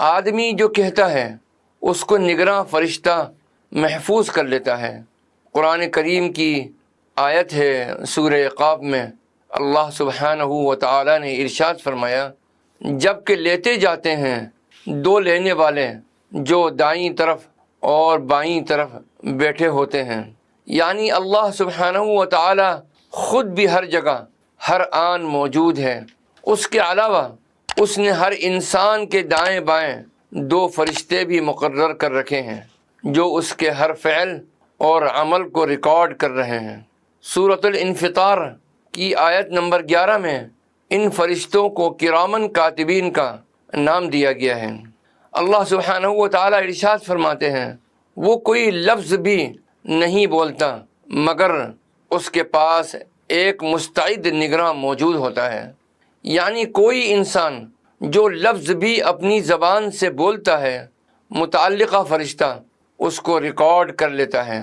آدمی جو کہتا ہے اس کو نگراں فرشتہ محفوظ کر لیتا ہے۔ قرآن کریم کی آیت ہے سورہ قاف میں، اللہ سبحانہ و تعالی نے ارشاد فرمایا، جب کہ لیتے جاتے ہیں دو لینے والے جو دائیں طرف اور بائیں طرف بیٹھے ہوتے ہیں، یعنی اللہ سبحانہ و تعالی خود بھی ہر جگہ ہر آن موجود ہے۔ اس کے علاوہ اس نے ہر انسان کے دائیں بائیں دو فرشتے بھی مقرر کر رکھے ہیں جو اس کے ہر فعل اور عمل کو ریکارڈ کر رہے ہیں۔ سورۃ الانفطار کی آیت نمبر 11 میں ان فرشتوں کو کرامن کاتبین کا نام دیا گیا ہے۔ اللہ سبحانہ و تعالی ارشاد فرماتے ہیں، وہ کوئی لفظ بھی نہیں بولتا مگر اس کے پاس ایک مستعد نگراں موجود ہوتا ہے، یعنی کوئی انسان جو لفظ بھی اپنی زبان سے بولتا ہے متعلقہ فرشتہ اس کو ریکارڈ کر لیتا ہے۔